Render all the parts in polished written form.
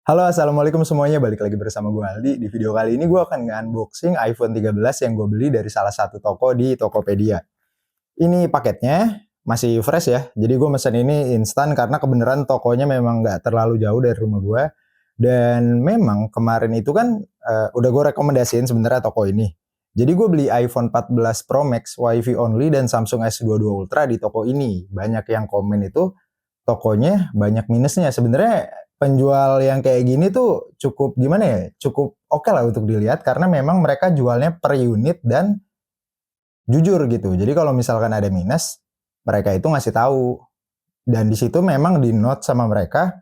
Halo, assalamualaikum semuanya. Balik lagi bersama gue Aldi. Di video kali ini gue akan nge-unboxing iPhone 13 yang gue beli dari salah satu toko di Tokopedia. Ini paketnya masih fresh ya. Jadi gue mesen ini instan karena kebenaran tokonya memang nggak terlalu jauh dari rumah gue. Dan memang kemarin itu kan udah gue rekomendasiin sebenarnya toko ini. Jadi gue beli iPhone 14 Pro Max WiFi only dan Samsung S22 Ultra di toko ini. Banyak yang komen itu tokonya banyak minusnya. Sebenarnya penjual yang kayak gini tuh cukup gimana ya? Cukup oke lah untuk dilihat karena memang mereka jualnya per unit dan jujur gitu. Jadi kalau misalkan ada minus, mereka itu ngasih tahu. Dan di situ memang di note sama mereka,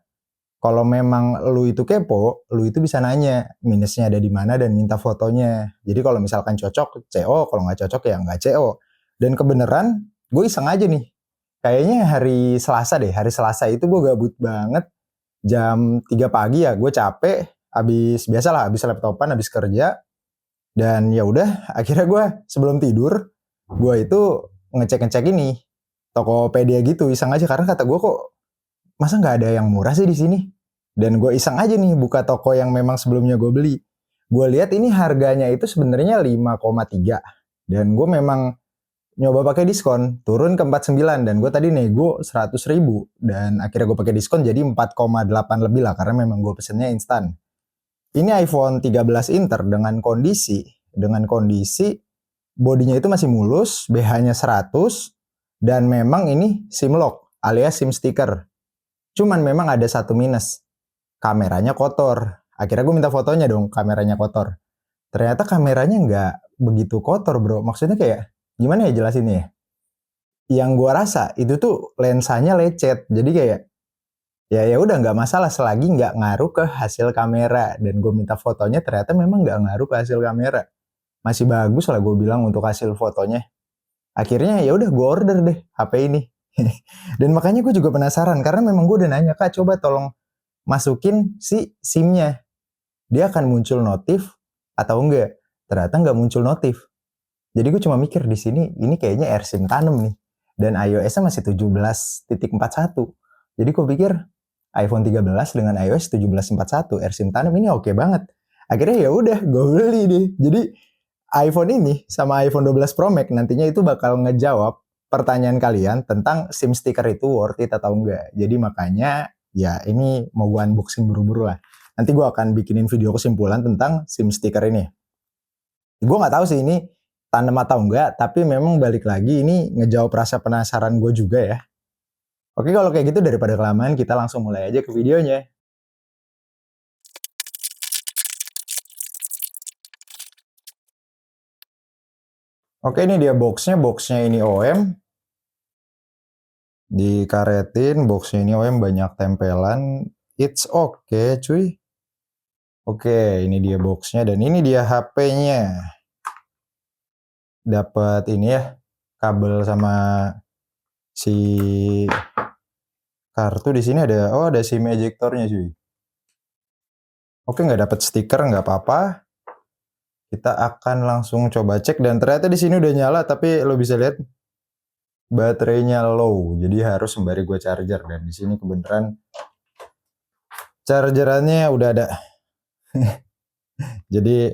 kalau memang lu itu kepo, lu itu bisa nanya minusnya ada di mana dan minta fotonya. Jadi kalau misalkan cocok, CO, kalau nggak cocok ya nggak CO. Dan kebenaran, gue iseng aja nih. Kayaknya hari Selasa deh, hari Selasa itu gue gabut banget. Jam 3 pagi ya, gue capek, biasalah, habis laptopan, habis kerja. Dan ya udah, akhirnya gue sebelum tidur, gue itu ngecek-ngecek ini, Tokopedia gitu, iseng aja karena kata gue kok masa nggak ada yang murah sih di sini. Dan gue iseng aja nih buka toko yang memang sebelumnya gue beli. Gue lihat ini harganya itu sebenarnya 5,3 dan gue memang nyoba pakai diskon turun ke 49 dan gue tadi nego 100.000 dan akhirnya gue pakai diskon jadi 4,8 lebih lah karena memang gue pesennya instan. Ini iPhone 13 Inter dengan kondisi bodinya itu masih mulus, BH-nya 100 dan memang ini SIM lock alias SIM sticker. Cuman memang ada satu minus, kameranya kotor. Akhirnya gue minta fotonya dong, kameranya kotor. Ternyata kameranya nggak begitu kotor bro, maksudnya kayak gimana ya jelasinnya ya? Yang gue rasa itu tuh lensanya lecet, jadi kayak ya udah nggak masalah selagi nggak ngaruh ke hasil kamera. Dan gue minta fotonya ternyata memang nggak ngaruh ke hasil kamera, masih bagus lah gue bilang untuk hasil fotonya. Akhirnya ya udah gue order deh HP ini. Dan makanya gue juga penasaran karena memang gue udah nanya, Kak coba tolong masukin si SIM-nya, dia akan muncul notif atau enggak. Ternyata nggak muncul notif. Jadi gue cuma mikir di sini ini kayaknya AirSIM tanam nih. Dan iOS-nya masih 17.41. Jadi gue pikir iPhone 13 dengan iOS 17.41 AirSIM tanam ini oke banget. Akhirnya ya udah gue beli deh. Jadi iPhone ini sama iPhone 12 Pro Max nantinya itu bakal ngejawab pertanyaan kalian tentang SIM sticker itu worth it atau enggak. Jadi makanya ya ini mau gue unboxing buru-buru lah. Nanti gue akan bikinin video kesimpulan tentang SIM sticker ini. Gue nggak tahu sih ini tandem atau enggak, tapi memang balik lagi ini ngejawab rasa penasaran gue juga ya. Oke, kalau kayak gitu daripada kelamaan kita langsung mulai aja ke videonya. Oke, ini dia boxnya ini OM. Dikaretin, boxnya ini OM banyak tempelan. It's okay cuy. Oke, ini dia boxnya dan ini dia HP-nya. Dapat ini ya, kabel sama si kartu. Di sini ada SIM ejectornya cuy. Oke, nggak dapat stiker nggak apa-apa. Kita akan langsung coba cek dan ternyata di sini udah nyala tapi lo bisa lihat baterainya low. Jadi harus sembari gue charger dan di sini kebenaran chargerannya udah ada. Jadi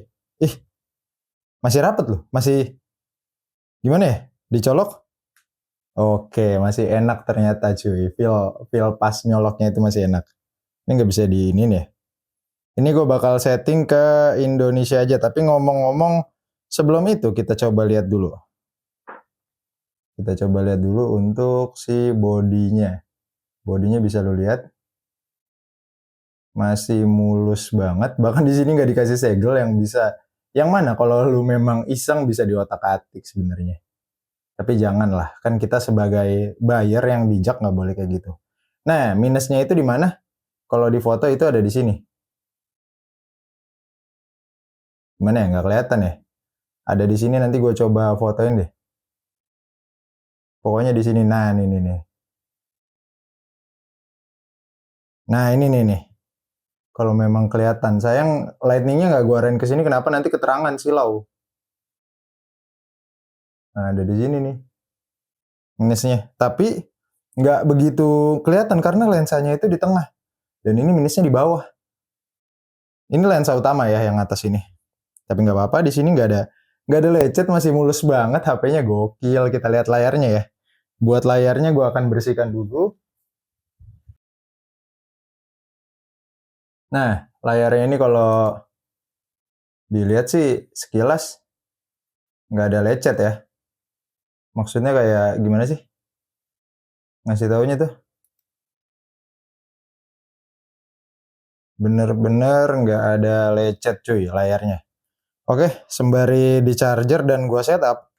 masih rapet loh, masih gimana ya? Dicolok. Oke, masih enak ternyata cuy. Feel pas nyoloknya itu masih enak. Ini nggak bisa di ini ya. Ini gue bakal setting ke Indonesia aja. Tapi ngomong-ngomong sebelum itu kita coba lihat dulu. Kita coba lihat dulu untuk si bodinya. Bodinya bisa lo lihat. Masih mulus banget. Bahkan di sini nggak dikasih segel yang bisa. Yang mana kalau lu memang iseng bisa diotak-atik sebenarnya. Tapi janganlah, kan kita sebagai buyer yang bijak nggak boleh kayak gitu. Nah, minusnya itu di mana? Kalau di foto itu ada di sini. Gimana ya? Nggak kelihatan ya? Ada di sini, nanti gue coba fotoin deh. Pokoknya di sini. Nah, ini nih. Nah, ini nih. Kalau memang kelihatan. Sayang lightningnya nggak gue arahin ke sini. Kenapa nanti keterangan silau? Nah, ada di sini nih. Minusnya. Tapi nggak begitu kelihatan karena lensanya itu di tengah. Dan ini minusnya di bawah. Ini lensa utama ya yang atas ini. Tapi nggak apa-apa, di sini nggak ada lecet, masih mulus banget. HP-nya gokil. Kita lihat layarnya ya. Buat layarnya gue akan bersihkan dulu. Nah, layarnya ini kalau dilihat sih sekilas nggak ada lecet ya. Maksudnya kayak gimana sih? Ngasih taunya tuh. Bener-bener nggak ada lecet cuy layarnya. Oke, sembari di charger dan gua setup,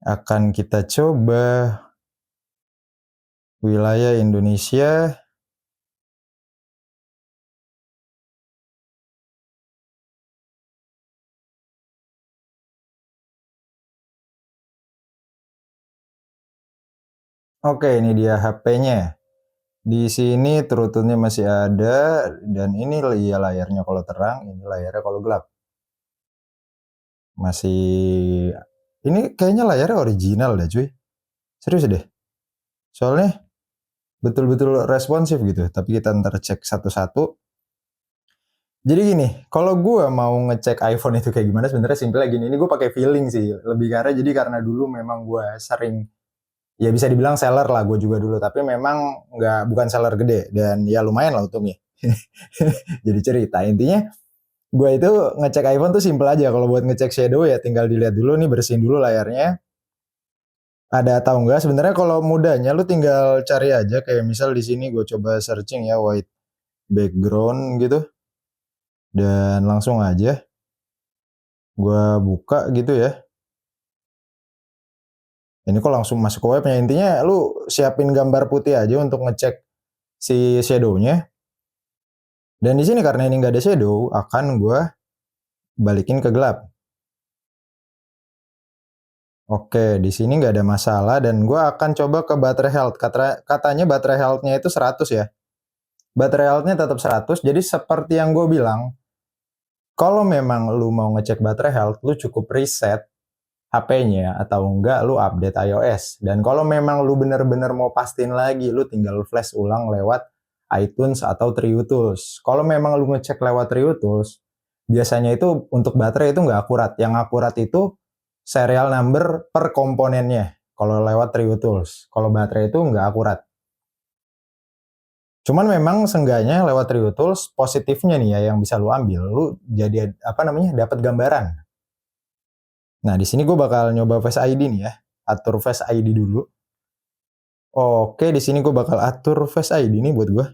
akan kita coba wilayah Indonesia. Oke, ini dia HP-nya. Di sini True-Tone-nya masih ada, dan ini ya layarnya kalau terang, ini layarnya kalau gelap. Masih, ini kayaknya layarnya original deh cuy. Serius deh. Soalnya betul-betul responsif gitu. Tapi kita ntar cek satu-satu. Jadi gini, kalau gue mau ngecek iPhone itu kayak gimana, sebenarnya simpelnya gini. Ini gue pakai feeling sih, lebih karena dulu memang gue sering, ya bisa dibilang seller lah gue juga dulu. Tapi memang bukan seller gede, dan ya lumayan lah untungnya. Jadi cerita intinya, gue itu ngecek iPhone tuh simpel aja. Kalau buat ngecek shadow ya tinggal dilihat dulu nih, bersihin dulu layarnya. Ada atau enggak? Sebenarnya kalau mudahnya lu tinggal cari aja, kayak misal di sini gue coba searching ya white background gitu, dan langsung aja gue buka gitu ya. Ini kok langsung masuk ke webnya. Intinya lu siapin gambar putih aja untuk ngecek si shadownya. Dan di sini karena ini nggak ada shadow, akan gue balikin ke gelap. Oke, di sini nggak ada masalah, dan gue akan coba ke baterai health. Katanya baterai health-nya itu 100 ya. Baterai health-nya tetap 100, jadi seperti yang gue bilang, kalau memang lu mau ngecek baterai health, lu cukup reset HP-nya, atau enggak lu update iOS. Dan kalau memang lu bener-bener mau pastiin lagi, lu tinggal flash ulang lewat iTunes atau TrueTools. Kalau memang lu ngecek lewat TrueTools, biasanya itu untuk baterai itu nggak akurat. Yang akurat itu serial number per komponennya. Kalau lewat TrueTools, kalau baterai itu nggak akurat. Cuman memang seenggaknya lewat TrueTools, positifnya nih ya yang bisa lu ambil, lu jadi apa namanya, dapat gambaran. Nah, di sini gue bakal nyoba Face ID nih ya. Atur Face ID dulu. Oke, di sini gue bakal atur Face ID nih buat gue.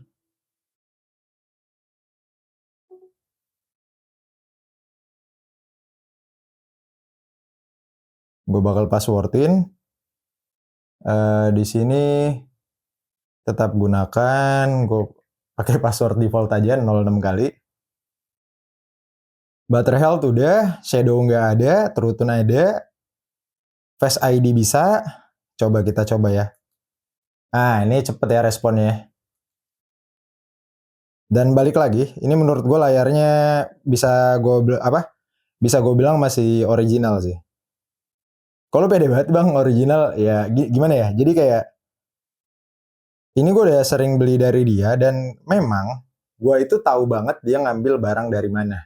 Gue bakal passwordin. Di sini tetap gunakan, gue pakai password default aja 06 kali. Baterai health udah, shadow nggak ada, True-Tone ada, Face ID bisa. Coba kita coba ya. Nah, ini cepet ya responnya. Dan balik lagi, ini menurut gue layarnya bisa gue bilang masih original sih. Kalau pede banget bang original ya gimana ya? Jadi kayak ini gue udah sering beli dari dia, dan memang gue itu tahu banget dia ngambil barang dari mana.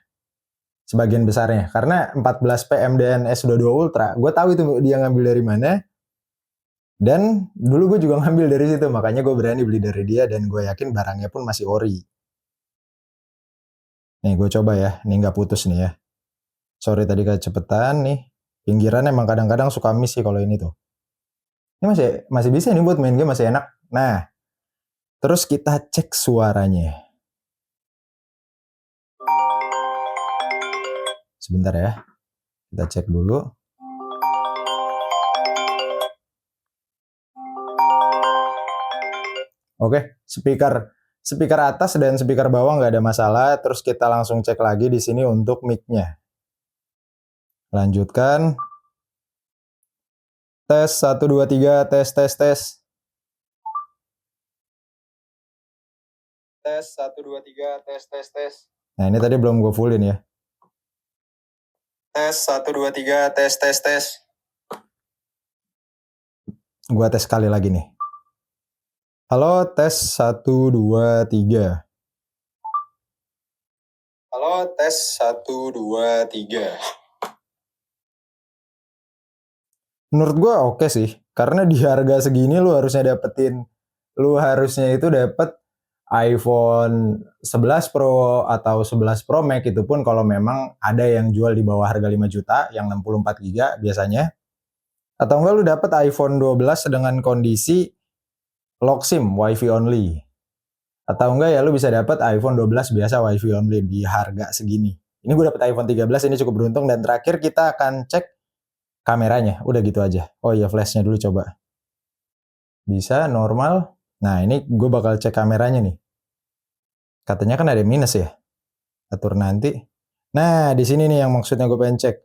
Sebagian besarnya. Karena 14 PM dan S22 Ultra, gue tahu itu dia ngambil dari mana. Dan dulu gue juga ngambil dari situ, makanya gue berani beli dari dia, dan gue yakin barangnya pun masih ori. Nih gue coba ya, ini nggak putus nih ya. Sorry tadi kecepatan nih. Pinggiran emang kadang-kadang suka miss sih kalau ini tuh. Ini masih bisa nih buat main game, masih enak. Nah, terus kita cek suaranya. Sebentar ya. Kita cek dulu. Oke, speaker atas dan speaker bawah nggak ada masalah. Terus kita langsung cek lagi di sini untuk mic-nya. Lanjutkan. Tes 1 2 3, tes tes tes. Tes 1 2 3, tes tes tes. Nah, ini tadi belum gue fullin ya. Tes 1 2 3, tes tes tes. Gua tes sekali lagi nih. Halo, tes 1 2 3. Halo, tes 1, 2, 3. Menurut gua oke sih, karena di harga segini lu harusnya itu dapet iPhone 11 Pro atau 11 Pro Max, itu pun kalau memang ada yang jual di bawah harga 5 juta yang 64 GB biasanya. Atau enggak lu dapet iPhone 12 dengan kondisi lock SIM WiFi only. Atau enggak ya lu bisa dapat iPhone 12 biasa WiFi only di harga segini. Ini gue dapet iPhone 13, ini cukup beruntung. Dan terakhir kita akan cek kameranya. Udah gitu aja. Oh iya, flashnya dulu coba. Bisa normal. Nah ini gue bakal cek kameranya nih. Katanya kan ada minus ya. Atur nanti. Nah di sini nih yang maksudnya gue pengen cek.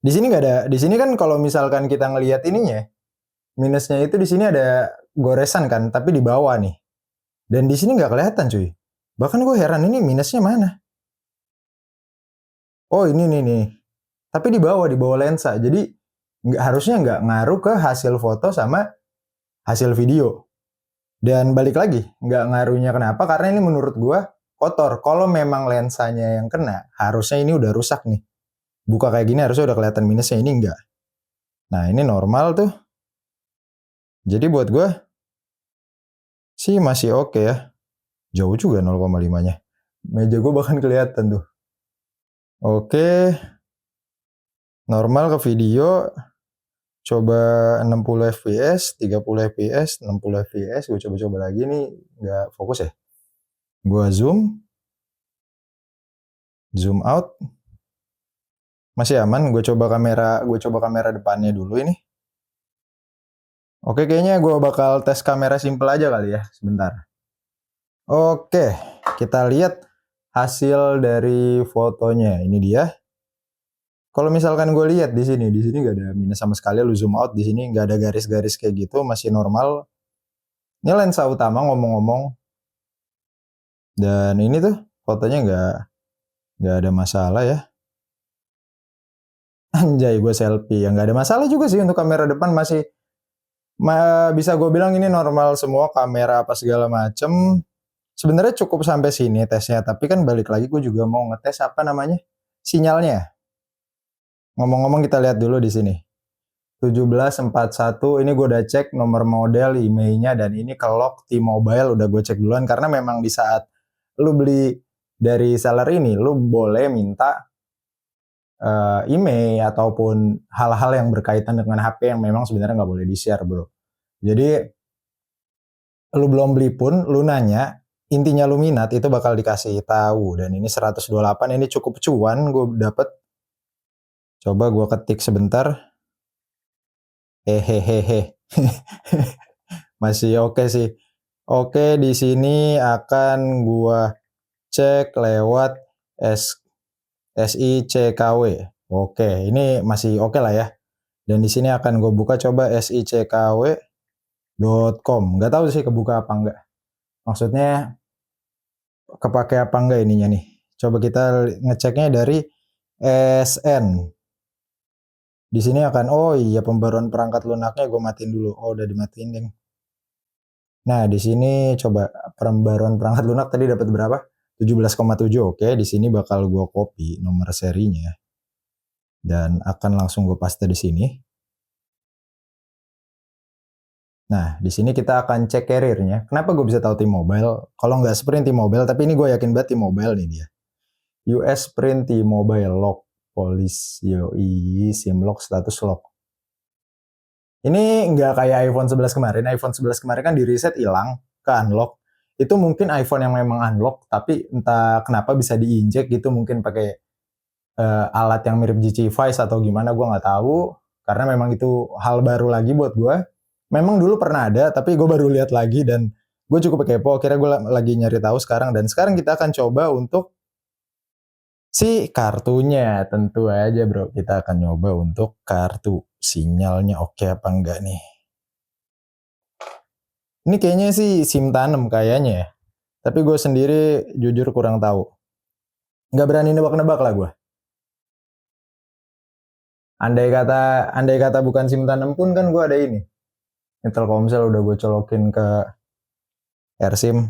Di sini nggak ada. Di sini kan kalau misalkan kita ngelihat ininya, minusnya itu di sini ada goresan kan, tapi di bawah nih. Dan di sini nggak kelihatan cuy. Bahkan gue heran ini minusnya mana. Oh ini nih. Tapi di bawah lensa. Jadi harusnya nggak ngaruh ke hasil foto sama hasil video. Dan balik lagi, nggak ngaruhnya kenapa? Karena ini menurut gua kotor. Kalau memang lensanya yang kena, harusnya ini udah rusak nih. Buka kayak gini harusnya udah kelihatan minusnya, ini enggak. Nah ini normal tuh. Jadi buat gua sih masih oke ya. Jauh juga 0,5-nya. Meja gua bahkan kelihatan tuh. Oke. Normal ke video. Coba 60 fps, 30 fps, 60 fps. Gue coba-coba lagi nih. Nggak fokus ya. Gua zoom out. Masih aman. Gue coba kamera depannya dulu ini. Oke, kayaknya gue bakal tes kamera simple aja kali ya, sebentar. Oke, kita lihat hasil dari fotonya. Ini dia. Kalau misalkan gue lihat di sini nggak ada minus sama sekali. Lu zoom out di sini nggak ada garis-garis kayak gitu, masih normal. Ini lensa utama ngomong-ngomong. Dan ini tuh fotonya nggak ada masalah ya. Anjay, gue selfie. Ya nggak ada masalah juga sih untuk kamera depan, masih bisa gue bilang ini normal semua, kamera apa segala macem. Sebenarnya cukup sampai sini tesnya, tapi kan balik lagi gue juga mau ngetes apa namanya sinyalnya. Ngomong-ngomong kita lihat dulu di sini. 1741 ini gue udah cek nomor model, emailnya, dan ini ke lock T-Mobile udah gue cek duluan, karena memang di saat lu beli dari seller ini lu boleh minta email ataupun hal-hal yang berkaitan dengan HP yang memang sebenarnya nggak boleh di-share bro. Jadi lu belum beli pun lu nanya, intinya lu minat, itu bakal dikasih tahu. Dan ini 128, ini cukup cuan gue dapet. Coba gue ketik sebentar. Hehehehe. Masih oke sih. Oke, di sini akan gue cek lewat SICKW. Oke, ini masih oke lah ya. Dan di sini akan gue buka coba sickw.com. Nggak tahu sih kebuka apa enggak. Maksudnya kepake apa enggak ininya nih. Coba kita ngeceknya dari SN. Di sini akan, oh iya, pembaruan perangkat lunaknya gue matiin dulu. Oh udah dimatiin deh. Nah di sini coba pembaruan perangkat lunak tadi dapat berapa? 17,7. Oke, di sini bakal gue copy nomor serinya dan akan langsung gue paste di sini. Nah, di sini kita akan cek carrier-nya. Kenapa gue bisa tahu T-Mobile? Kalau nggak Sprint T-Mobile, tapi ini gue yakin banget T-Mobile nih dia. US Sprint T-Mobile lock police yoi SIM lock status lock. Ini nggak kayak iPhone 11 kemarin. iPhone 11 kemarin kan di reset hilang ke unlock. Itu mungkin iPhone yang memang unlock, tapi entah kenapa bisa diinjek gitu, mungkin pakai alat yang mirip GC Vice atau gimana, gue nggak tahu. Karena memang itu hal baru lagi buat gue. Memang dulu pernah ada, tapi gue baru lihat lagi dan gue cukup kepo. Akhirnya gue lagi nyari tahu sekarang, dan sekarang kita akan coba untuk si kartunya. Tentu aja bro, kita akan nyoba untuk kartu. Sinyalnya oke apa enggak nih. Ini kayaknya sih SIM tanam kayaknya ya. Tapi gue sendiri jujur kurang tahu. Nggak berani nebak-nebak lah gue. Andai kata bukan SIM tanam pun kan gue ada ini. Telkomsel udah gue colokin ke AirSIM.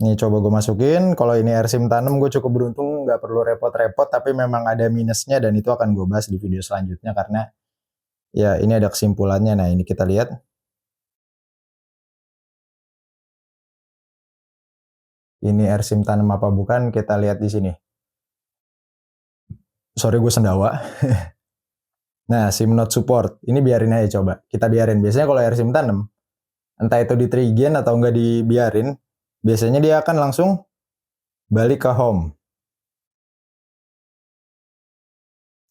Nih coba gue masukin, kalau ini AirSIM tanam gue cukup beruntung nggak perlu repot-repot, tapi memang ada minusnya dan itu akan gue bahas di video selanjutnya karena ya ini ada kesimpulannya. Nah ini kita lihat. Ini AirSIM tanam apa bukan, kita lihat di sini. Sorry gue sendawa. Nah SIM not support, ini biarin aja coba. Kita biarin, biasanya kalau AirSIM tanam, entah itu di trigen atau enggak dibiarin, biasanya dia akan langsung balik ke home.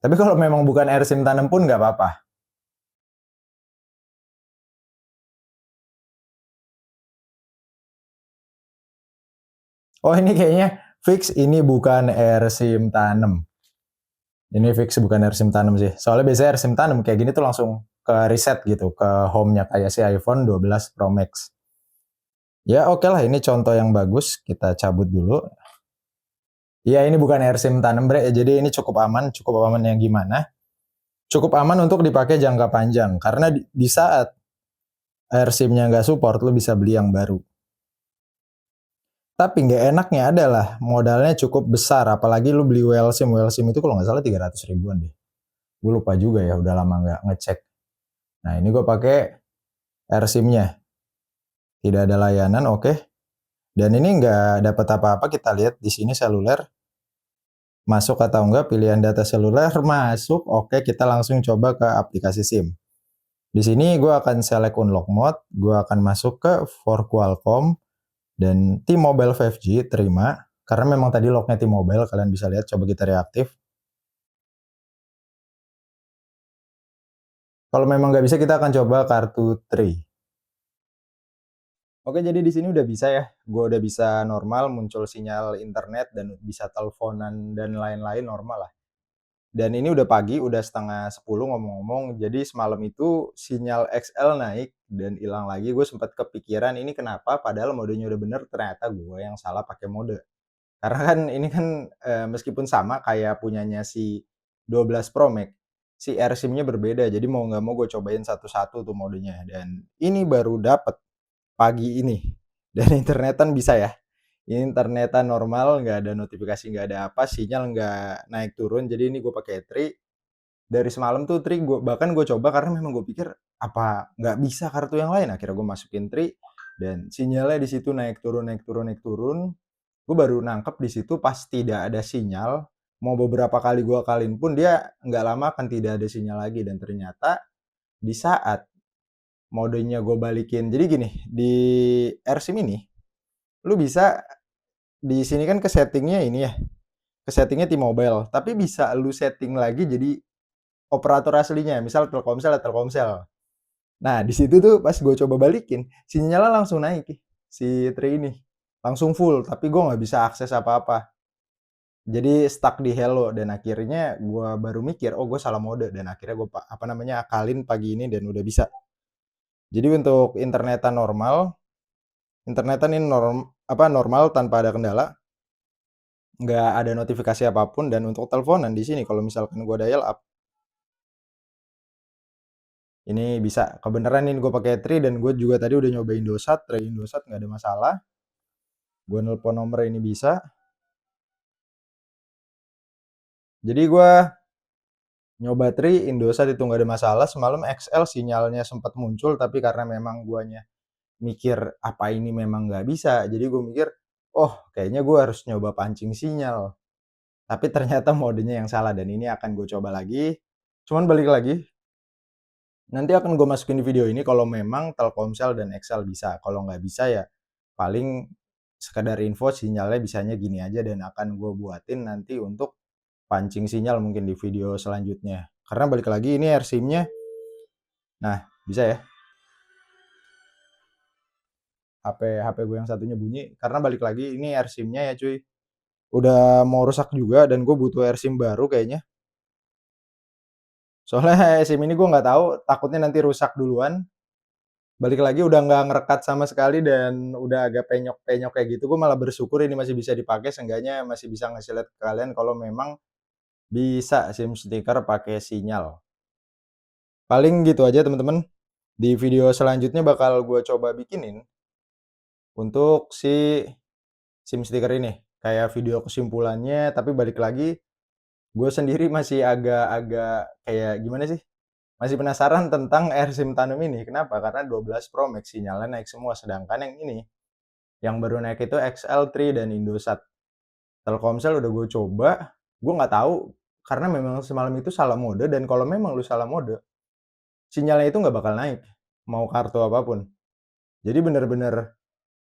Tapi kalau memang bukan AirSIM tanam pun nggak apa-apa. Oh ini kayaknya fix ini bukan AirSIM tanam. Ini fix bukan AirSIM tanam sih. Soalnya biasanya AirSIM tanam kayak gini tuh langsung ke reset gitu, ke home-nya kayak si iPhone 12 Pro Max. Ya oke lah, ini contoh yang bagus. Kita cabut dulu. Ya ini bukan AirSIM tanam bre, jadi ini cukup aman yang gimana? Cukup aman untuk dipakai jangka panjang, karena di saat AirSIM-nya nggak support, lo bisa beli yang baru. Tapi nggak enaknya adalah modalnya cukup besar, apalagi lu beli WL SIM. WL SIM itu kalau nggak salah 300 ribuan deh. Gue lupa juga ya, udah lama nggak ngecek. Nah ini gue pakai AirSIM-nya. Tidak ada layanan, oke. Dan ini nggak dapat apa-apa, kita lihat di sini seluler. Masuk atau enggak, pilihan data seluler, masuk, oke, kita langsung coba ke aplikasi SIM. Di sini gue akan select unlock mode, gue akan masuk ke for Qualcomm, dan T-Mobile 5G, terima. Karena memang tadi locknya T-Mobile, kalian bisa lihat, coba kita reaktif. Kalau memang nggak bisa, kita akan coba kartu Tri. Oke, jadi di sini udah bisa ya. Gue udah bisa normal, muncul sinyal internet, dan bisa teleponan dan lain-lain normal lah. Dan ini udah pagi, udah setengah 10 ngomong-ngomong. Jadi semalam itu sinyal XL naik dan hilang lagi. Gue sempat kepikiran ini kenapa, padahal modenya udah bener, ternyata gue yang salah pakai mode. Karena kan ini kan meskipun sama kayak punyanya si 12 Pro Max, si AirSIM-nya berbeda. Jadi mau nggak mau gue cobain satu-satu tuh modenya. Dan ini baru dapet pagi ini. Dan internetan bisa ya. Internetan normal, nggak ada notifikasi, nggak ada apa, sinyal nggak naik turun. Jadi ini gue pakai Tri. Dari semalam tuh Tri, bahkan gue coba karena memang gue pikir apa nggak bisa kartu yang lain. Akhirnya gue masukin Tri dan sinyalnya di situ naik turun, naik turun, naik turun. Gue baru nangkep di situ pas tidak ada sinyal. Mau beberapa kali gue kalin pun dia nggak lama akan tidak ada sinyal lagi. Dan ternyata di saat modenya gue balikin, jadi gini, di AirSIM ini lu bisa di sini kan ke settingnya ini ya, ke settingnya T-Mobile, tapi bisa lu setting lagi jadi operator aslinya, misal Telkomsel atau Telkomsel. Nah di situ tuh pas gue coba balikin, sinyalnya langsung naik si Tri ini, langsung full, tapi gue nggak bisa akses apa-apa. Jadi stuck di hello, dan akhirnya gue baru mikir, oh gue salah mode, dan akhirnya gue apa namanya akalin pagi ini dan udah bisa. Jadi untuk internetan normal, internetan ini normal tanpa ada kendala, nggak ada notifikasi apapun. Dan untuk teleponan di sini kalau misalkan gue dial up, ini bisa kebenaran ini gue pakai Tri, dan gue juga tadi udah nyobain Indosat, Tri Indosat nggak ada masalah. Gue nelpon nomor ini bisa. Jadi gue nyoba Tri Indosat itu nggak ada masalah. Semalam XL sinyalnya sempat muncul, tapi karena memang guanya mikir apa ini memang nggak bisa, jadi gue mikir, oh kayaknya gue harus nyoba pancing sinyal. Tapi ternyata modenya yang salah, dan ini akan gue coba lagi. Cuman balik lagi, nanti akan gue masukin di video ini kalau memang Telkomsel dan XL bisa. Kalau nggak bisa ya paling sekedar info sinyalnya bisanya gini aja, dan akan gue buatin nanti untuk pancing sinyal mungkin di video selanjutnya. Karena balik lagi ini AirSIM-nya, nah bisa ya. HP gue yang satunya bunyi karena balik lagi ini AirSIM-nya ya cuy. Udah mau rusak juga dan gue butuh AirSIM baru kayaknya. Soalnya SIM ini gue nggak tahu, takutnya nanti rusak duluan. Balik lagi udah nggak ngerekat sama sekali dan udah agak penyok-penyok kayak gitu. Gue malah bersyukur ini masih bisa dipakai, seenggaknya masih bisa ngasih lihat ke kalian kalau memang bisa SIM stiker pakai sinyal. Paling gitu aja teman-teman. Di video selanjutnya bakal gue coba bikinin untuk si SIM stiker ini. Kayak video kesimpulannya, tapi balik lagi, gue sendiri masih agak-agak kayak gimana sih, masih penasaran tentang AirSIM Tandem ini. Kenapa? Karena 12 Pro Max sinyalnya naik semua, sedangkan yang ini, yang baru naik itu XL3 dan Indosat. Telkomsel udah gue coba, gue nggak tahu karena memang semalam itu salah mode, dan kalau memang lu salah mode, sinyalnya itu nggak bakal naik, mau kartu apapun. Jadi bener-bener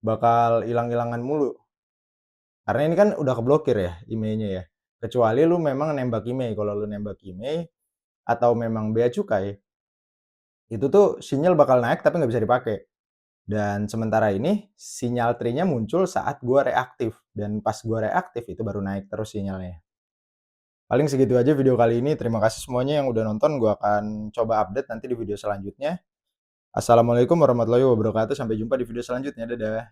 bakal hilang-hilangan mulu. Karena ini kan udah keblokir ya IMEI-nya ya. Kecuali lu memang nembak IMEI. Kalau lu nembak IMEI atau memang bea cukai, itu tuh sinyal bakal naik tapi nggak bisa dipakai. Dan sementara ini sinyal tri-nya muncul saat gua reaktif, dan pas gua reaktif itu baru naik terus sinyalnya. Paling segitu aja video kali ini. Terima kasih semuanya yang udah nonton. Gua akan coba update nanti di video selanjutnya. Assalamualaikum warahmatullahi wabarakatuh. Sampai jumpa di video selanjutnya. Dadah.